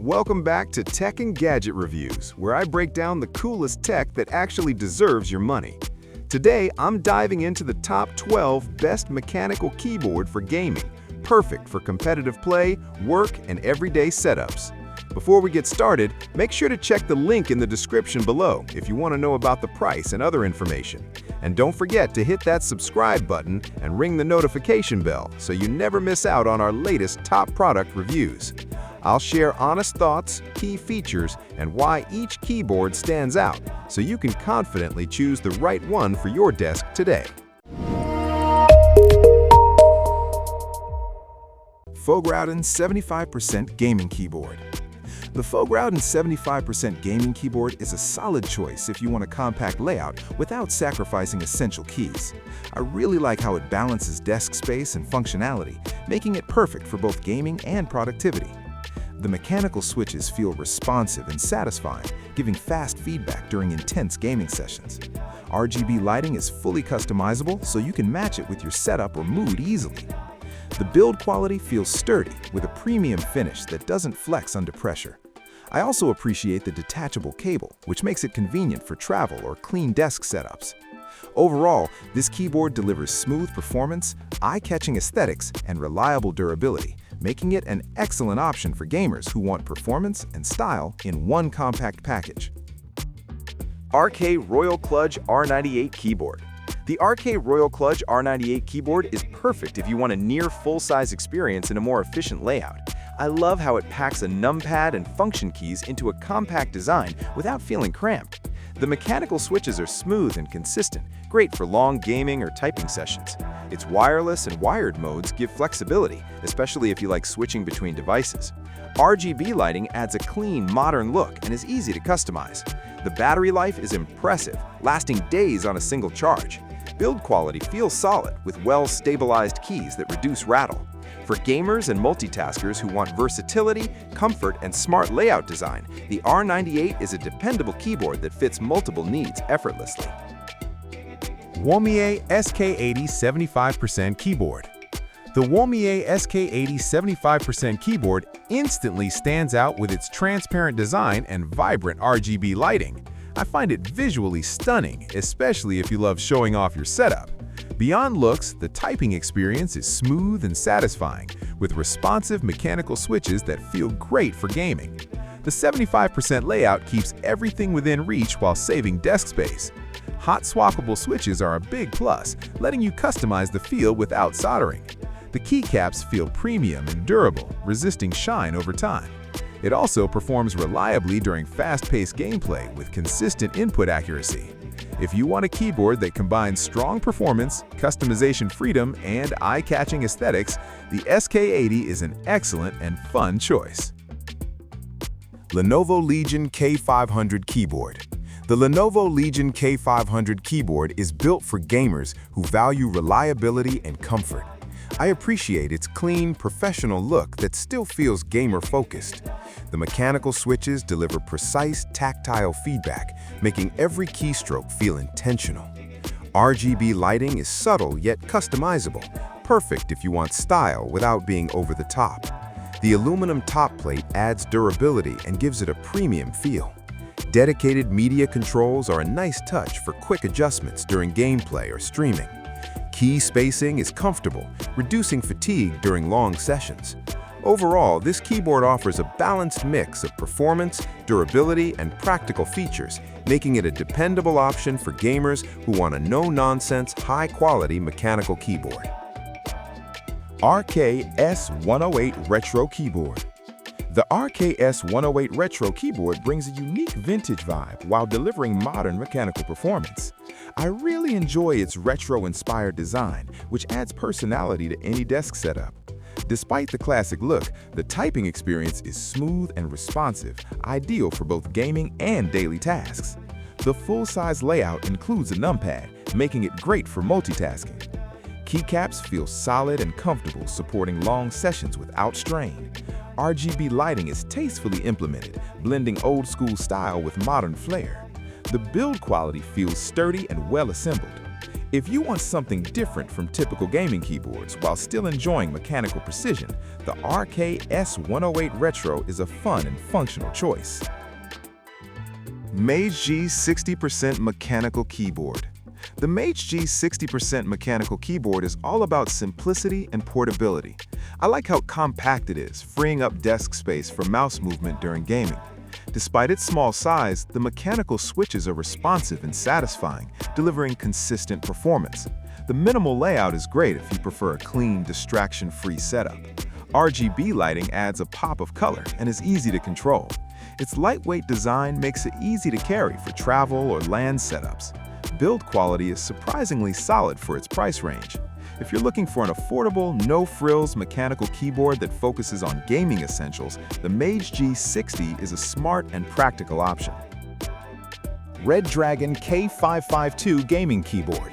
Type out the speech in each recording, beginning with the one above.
Welcome back to Tech and Gadget Reviews, where I break down the coolest tech that actually deserves your money. Today, I'm diving into the top 12 best mechanical keyboard for gaming, perfect for competitive play, work, and everyday setups. Before we get started, make sure to check the link in the description below if you want to know about the price and other information. And don't forget to hit that subscribe button and ring the notification bell so you never miss out on our latest top product reviews. I'll share honest thoughts, key features, and why each keyboard stands out so you can confidently choose the right one for your desk today. Fogruaden 75% Gaming Keyboard. The Fogruaden 75% Gaming Keyboard is a solid choice if you want a compact layout without sacrificing essential keys. I really like how it balances desk space and functionality, making it perfect for both gaming and productivity. The mechanical switches feel responsive and satisfying, giving fast feedback during intense gaming sessions. RGB lighting is fully customizable, so you can match it with your setup or mood easily. The build quality feels sturdy, with a premium finish that doesn't flex under pressure. I also appreciate the detachable cable, which makes it convenient for travel or clean desk setups. Overall, this keyboard delivers smooth performance, eye-catching aesthetics, and reliable durability, making it an excellent option for gamers who want performance and style in one compact package. RK Royal Kludge R98 Keyboard. The RK Royal Kludge R98 keyboard is perfect if you want a near full-size experience in a more efficient layout. I love how it packs a numpad and function keys into a compact design without feeling cramped. The mechanical switches are smooth and consistent, great for long gaming or typing sessions. Its wireless and wired modes give flexibility, especially if you like switching between devices. RGB lighting adds a clean, modern look and is easy to customize. The battery life is impressive, lasting days on a single charge. Build quality feels solid with well-stabilized keys that reduce rattle. For gamers and multitaskers who want versatility, comfort, and smart layout design, the R98 is a dependable keyboard that fits multiple needs effortlessly. Womier SK80 75% Keyboard. The Womier SK80 75% keyboard instantly stands out with its transparent design and vibrant RGB lighting. I find it visually stunning, especially if you love showing off your setup. Beyond looks, the typing experience is smooth and satisfying, with responsive mechanical switches that feel great for gaming. The 75% layout keeps everything within reach while saving desk space. Hot-swappable switches are a big plus, letting you customize the feel without soldering. The keycaps feel premium and durable, resisting shine over time. It also performs reliably during fast-paced gameplay with consistent input accuracy. If you want a keyboard that combines strong performance, customization freedom, and eye-catching aesthetics, the SK80 is an excellent and fun choice. Lenovo Legion K500 Keyboard. The Lenovo Legion K500 keyboard is built for gamers who value reliability and comfort. I appreciate its clean, professional look that still feels gamer-focused. The mechanical switches deliver precise, tactile feedback, making every keystroke feel intentional. RGB lighting is subtle yet customizable, perfect if you want style without being over the top. The aluminum top plate adds durability and gives it a premium feel. Dedicated media controls are a nice touch for quick adjustments during gameplay or streaming. Key spacing is comfortable, reducing fatigue during long sessions. Overall, this keyboard offers a balanced mix of performance, durability, and practical features, making it a dependable option for gamers who want a no-nonsense, high-quality mechanical keyboard. RK S108 Retro Keyboard. The RK S108 Retro keyboard brings a unique vintage vibe while delivering modern mechanical performance. I really enjoy its retro-inspired design, which adds personality to any desk setup. Despite the classic look, the typing experience is smooth and responsive, ideal for both gaming and daily tasks. The full-size layout includes a numpad, making it great for multitasking. Keycaps feel solid and comfortable, supporting long sessions without strain. RGB lighting is tastefully implemented, blending old-school style with modern flair. The build quality feels sturdy and well-assembled. If you want something different from typical gaming keyboards while still enjoying mechanical precision, the RK S108 Retro is a fun and functional choice. MageGee 60% Mechanical Keyboard. The MageGee 60% Mechanical Keyboard is all about simplicity and portability. I like how compact it is, freeing up desk space for mouse movement during gaming. Despite its small size, the mechanical switches are responsive and satisfying, delivering consistent performance. The minimal layout is great if you prefer a clean, distraction-free setup. RGB lighting adds a pop of color and is easy to control. Its lightweight design makes it easy to carry for travel or LAN setups. Build quality is surprisingly solid for its price range. If you're looking for an affordable, no-frills mechanical keyboard that focuses on gaming essentials, the MageGee 60 is a smart and practical option. Redragon K552 Gaming Keyboard.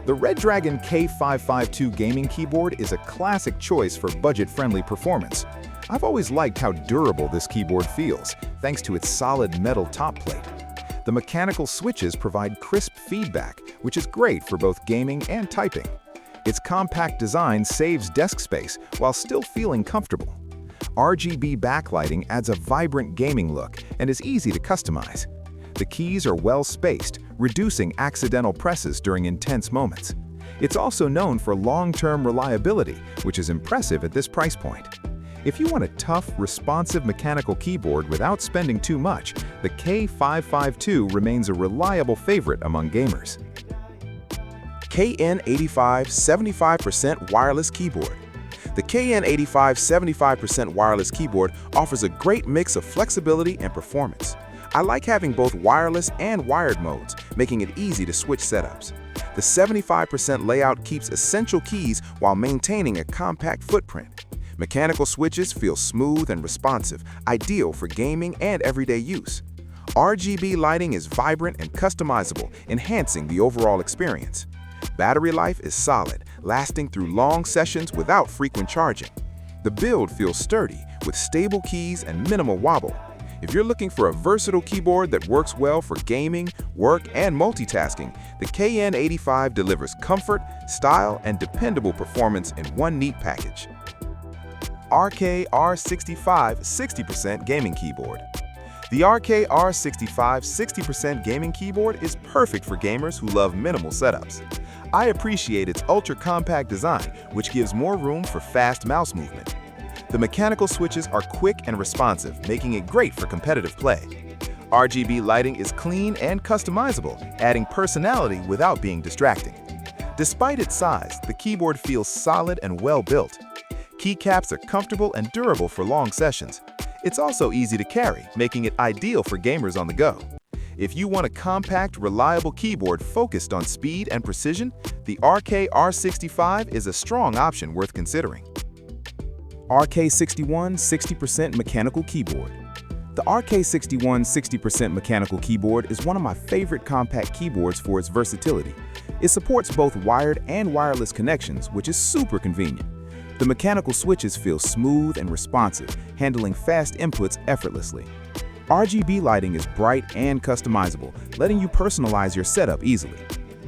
The Redragon K552 gaming keyboard is a classic choice for budget-friendly performance. I've always liked how durable this keyboard feels, thanks to its solid metal top plate. The mechanical switches provide crisp feedback, which is great for both gaming and typing. Its compact design saves desk space while still feeling comfortable. RGB backlighting adds a vibrant gaming look and is easy to customize. The keys are well spaced, reducing accidental presses during intense moments. It's also known for long-term reliability, which is impressive at this price point. If you want a tough, responsive mechanical keyboard without spending too much, the K552 remains a reliable favorite among gamers. KN85 75% Wireless Keyboard. The KN85 75% wireless keyboard offers a great mix of flexibility and performance. I like having both wireless and wired modes, making it easy to switch setups. The 75% layout keeps essential keys while maintaining a compact footprint. Mechanical switches feel smooth and responsive, ideal for gaming and everyday use. RGB lighting is vibrant and customizable, enhancing the overall experience. Battery life is solid, lasting through long sessions without frequent charging. The build feels sturdy, with stable keys and minimal wobble. If you're looking for a versatile keyboard that works well for gaming, work, and multitasking, the KN85 delivers comfort, style, and dependable performance in one neat package. RK R65 60% Gaming Keyboard. The RK R65 60% gaming keyboard is perfect for gamers who love minimal setups. I appreciate its ultra-compact design, which gives more room for fast mouse movement. The mechanical switches are quick and responsive, making it great for competitive play. RGB lighting is clean and customizable, adding personality without being distracting. Despite its size, the keyboard feels solid and well-built. Keycaps are comfortable and durable for long sessions. It's also easy to carry, making it ideal for gamers on the go. If you want a compact, reliable keyboard focused on speed and precision, the RK R65 is a strong option worth considering. RK61 60% Mechanical Keyboard. The RK61 60% Mechanical Keyboard is one of my favorite compact keyboards for its versatility. It supports both wired and wireless connections, which is super convenient. The mechanical switches feel smooth and responsive, handling fast inputs effortlessly. RGB lighting is bright and customizable, letting you personalize your setup easily.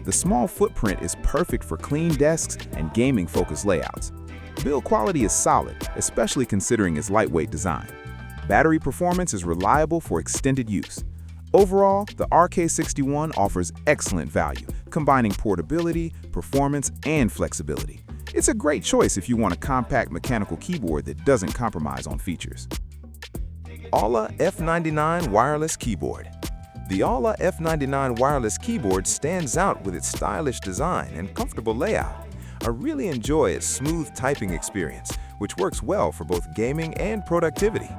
The small footprint is perfect for clean desks and gaming-focused layouts. Build quality is solid, especially considering its lightweight design. Battery performance is reliable for extended use. Overall, the RK61 offers excellent value, combining portability, performance, and flexibility. It's a great choice if you want a compact mechanical keyboard that doesn't compromise on features. AULA F99 Wireless Keyboard. The AULA F99 wireless keyboard stands out with its stylish design and comfortable layout. I really enjoy its smooth typing experience, which works well for both gaming and productivity.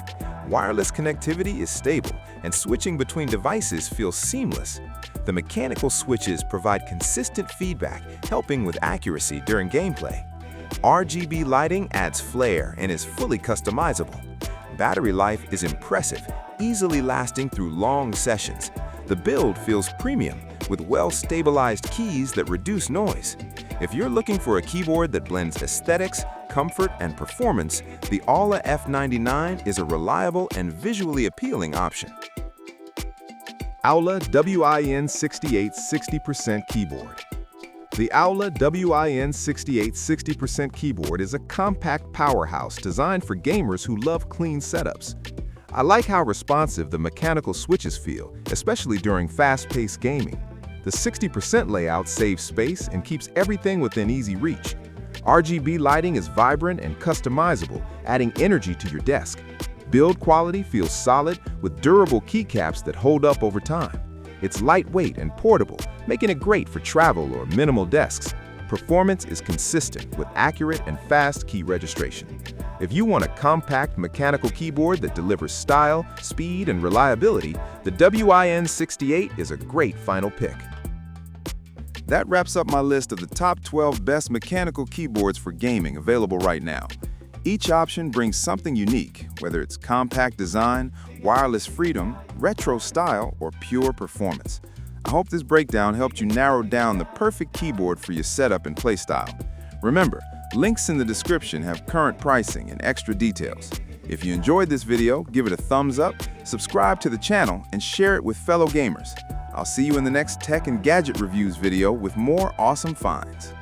Wireless connectivity is stable, and switching between devices feels seamless. The mechanical switches provide consistent feedback, helping with accuracy during gameplay. RGB lighting adds flair and is fully customizable. Battery life is impressive, easily lasting through long sessions. The build feels premium, with well-stabilized keys that reduce noise. If you're looking for a keyboard that blends aesthetics, comfort, and performance, the AULA F99 is a reliable and visually appealing option. AULA WIN68 60% Keyboard. The AULA WIN68 60% keyboard is a compact powerhouse designed for gamers who love clean setups. I like how responsive the mechanical switches feel, especially during fast-paced gaming. The 60% layout saves space and keeps everything within easy reach. RGB lighting is vibrant and customizable, adding energy to your desk. Build quality feels solid with durable keycaps that hold up over time. It's lightweight and portable, making it great for travel or minimal desks. Performance is consistent with accurate and fast key registration. If you want a compact mechanical keyboard that delivers style, speed, and reliability, the WIN68 is a great final pick. That wraps up my list of the top 12 best mechanical keyboards for gaming available right now. Each option brings something unique, whether it's compact design, wireless freedom, retro style, or pure performance. I hope this breakdown helped you narrow down the perfect keyboard for your setup and playstyle. Remember, links in the description have current pricing and extra details. If you enjoyed this video, give it a thumbs up, subscribe to the channel, and share it with fellow gamers. I'll see you in the next tech and gadget reviews video with more awesome finds.